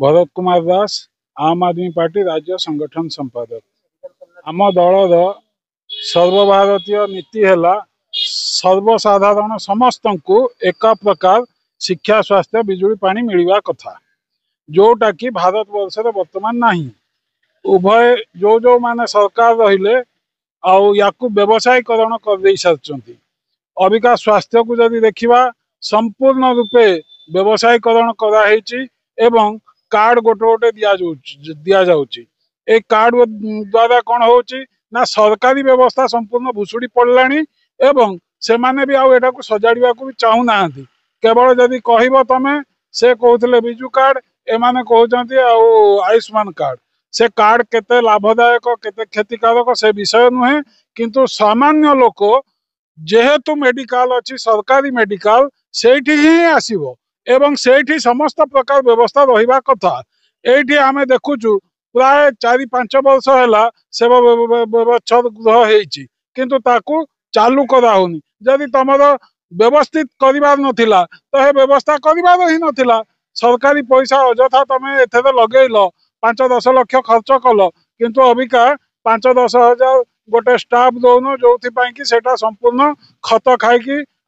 भरत कुमार दास आम आदमी पार्टी राज्य संगठन संपादक। आम दलर सर्वभारतीय नीति है सर्वसाधारण समस्त को एक प्रकार शिक्षा स्वास्थ्य बिजुली पानी मिलवा कथा जोटा कि भारत वर्ष बर्तमान नहीं। उभय जो माने सरकार रहिले या व्यवसायीकरण कर सारी अबिका स्वास्थ्य को जदि देखा संपूर्ण रूपे व्यवसायीकरण कराई एवं कार्ड गोटे गोटे दि जाऊँगी। ए कार्ड द्वारा कौन हो ना सरकारी व्यवस्था संपूर्ण भुशुड़ी पड़ला एवं से माने भी आटा को सजाड़ा को भी चाहू ना। केवल जदि कह तमें से कहते बिजु कार्ड एमाने कहते आयुष्मान कार्ड से कार्ड केते लाभदायक केते क्षतिकारक से विषय नुहे किंतु सामान्य लोक जेहेतु मेडिकल अच्छी सरकारी मेडिकल सेठी ही आसीबो एवं सेठी समस्त प्रकार व्यवस्था रहिबा कथा। एठी आमे देखुचु प्राय 4-5 वर्ष है से व्यवच्छेद गृह होइछि किंतु ताकू चालू करा होनी। जदि तुमर व्यवस्थित करिवार नथिला तो हे व्यवस्था करिवार ही नथिला। सरकारी पैसा अजथा तमे एथेरे लगेइल 5-10 लाख खर्च कल किंतु अबिका 5-10 हजार गोटे स्टाफ दौन जो कि सेटा संपूर्ण खत खाई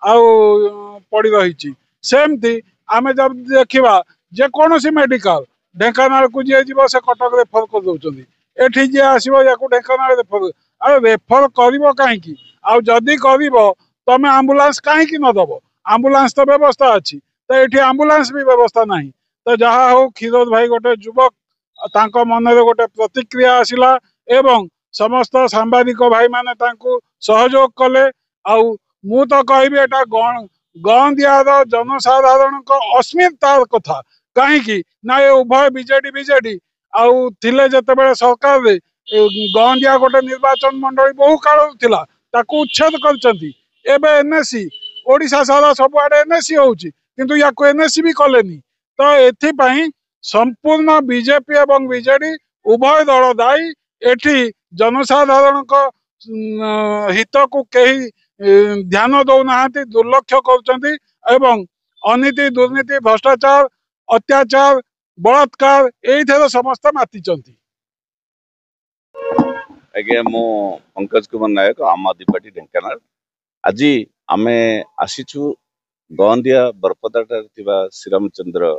पड़ रही। सेमती आमे जब देखा जेकोसी मेडिकल ढेंकानाल को जी जीव से कटक रेफर कर दौरान एठी जी आसो या ढेंकानाल रेफर अरे रेफर कर कहीं आदि कर तमें आम्बुलांस कहीं नदब आम्बुलांस तो व्यवस्था अच्छी तो ये आम्बुलांस भी व्यवस्था ना। तो जहा हो क्षीरोद भाई गोटे युवक तांको मन में गोटे प्रतिक्रिया आसला एवं समस्त सांबादिक भाई माने तांको सहयोग कले। मु तो कहबी एटा गंदियार जनसाधारण अस्मितार कथा कहीं ना ये उभय बीजेडी थिले जते बेले सरकार रे गंदिया गोटे निर्वाचन मंडली बहु काल थिला ताकू उच्छेद करचंती। एबे एनएससी ओडिशा सारा सबुआडे एनएससी होउची किंतु याको एनएससी भी कलेनी। तो एथि संपूर्ण बीजेपी एवं बीजेडी उभय दल दायी। एठी जनसाधारण हित को कहीं ध्यान दौना दुर्लक्ष्य कर अनीति दुर्नीति भ्रष्टाचार अत्याचार बलात्कार ये समस्त माति। आज्ञा मु पंकज कुमार नायक आम आदमी पार्टी ढेंकानाल। आज आमे आसीचु गंदिया बरपदा श्रीरामचंद्र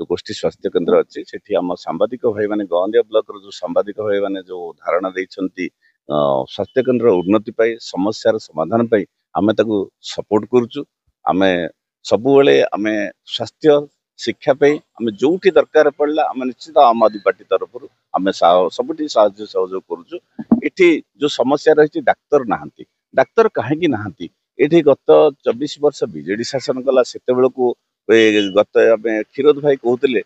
जो गोष्ठी स्वास्थ्य केन्द्र अच्छी से आम सांबादिक भाई मैंने गंदिया ब्लॉक जो सांबादिक भाई मैंने जो धारणा देइछंती स्वास्थ्य केन्द्र उन्नति पाई समस्यार समाधान पाई आमे ताकू सपोर्ट करुचु। आमे सबुबले आमे स्वास्थ्य शिक्षा पाई आमे जोठी दरकार पड़ला आमे निश्चित आम आदमी पार्टी तरफ आमे सबुठी साहाय्य सहयोग करुचु। एठी जो समस्या रही डाक्तर नाहांती डाक्तर कहीं नाहांती एठी गत 24 वर्ष बीजेडी शासन कला सेते बेलको गत आमे क्षीरोद भाई कहते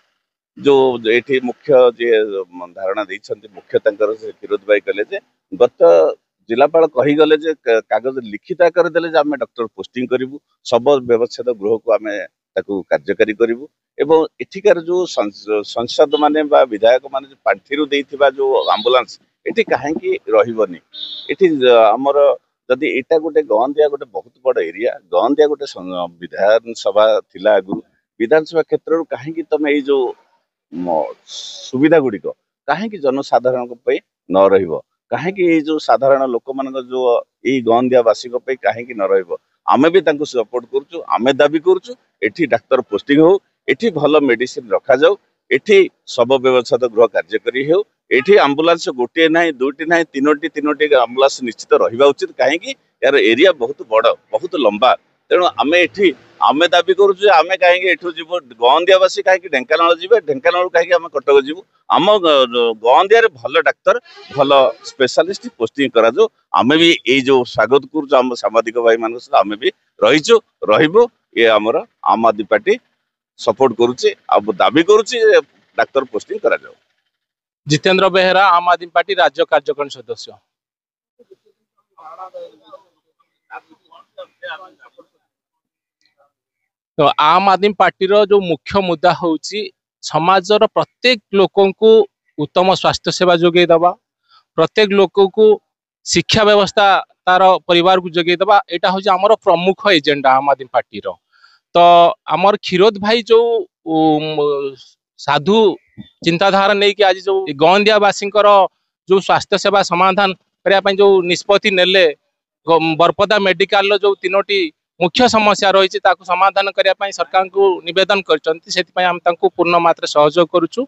जो ये मुख्य जे धारणा देइछंती मुख्य तंकर क्षीरोद भाई कहले गत जिलापाल कहीगले कागज लिखित आकार देले आम डॉक्टर पोस्टिंग करूँ सब व्यवस्थित गृह को आम कार्यकारी करूँ एवं एठिकार जो संसद माने विधायक माने पांठिरु देइथिबा जो आम्बुलांस एठी कहीं रहिबनी। एठी हमर जदि एटा गोटे गंदिया गोटे बहुत बड़ एरिया गंदिया गोटे विधानसभा थिला आगु विधानसभा क्षेत्र कहीं तमे ये जो सुविधा गुड़िक कहीं जनसाधारण न रहिबो कहीं जो साधारण लोक मान जो यही गंदियावासी कहीं न रहिबो। आमे भी तांको सपोर्ट करूचु आमे दाबी करूचु एठी डाक्तर पोस्टिंग हो एठी भल मेडिसिन रखा जाऊ एठी सब व्यवस्था गृह कार्यकारी हो एठी आम्बुलांस गोटे ना दुईटी ना तीनोटी आम्बुलांस निश्चित रहा उचित कहीं यार एरिया बहुत बड़ बहुत लंबा तेणु आमे एठी आमे दाबी करूचु आमे कहीं एठू जीव गंदियावासी कहीं ढेंकानाल जी ढेंकानाल कहीं आम कटक जीव आम गंदिया भल डाक्तर भल स्पेशलिस्ट पोस्टिंग करा जो आमे भी ये जो स्वागत करूँ आम सांबादिक भाई मान आमे भी रहीचु रहिबो ये आमर आम आदमी पार्टी सपोर्ट करुचे दाबी करुचे डाक्तर पोस्टिंग करा जाओ। जितेंद्र बेहेरा आम आदमी पार्टी राज्य कार्यकारिणी सदस्य। तो आम आदमी पार्टी रो जो मुख्य मुद्दा होची समाजर प्रत्येक लोक को उत्तम स्वास्थ्य सेवा जोगे दबा प्रत्येक लोक को शिक्षा व्यवस्था तार परिवार को जोगे दबा एटा होची हमर प्रमुख एजेंडा आम आदमी पार्टी रो। तो आमर क्षीरोद भाई जो साधु चिंताधारा नहीं कि आज जो गंदियावासी जो स्वास्थ्य सेवा समाधान करने जो निष्पत्ति नेले बरपदा मेडिकल जो 3टी मुख्य समस्या रही समाधान करने सरकार को निवेदन कर पूर्ण मात्रा सहयोग करुचु।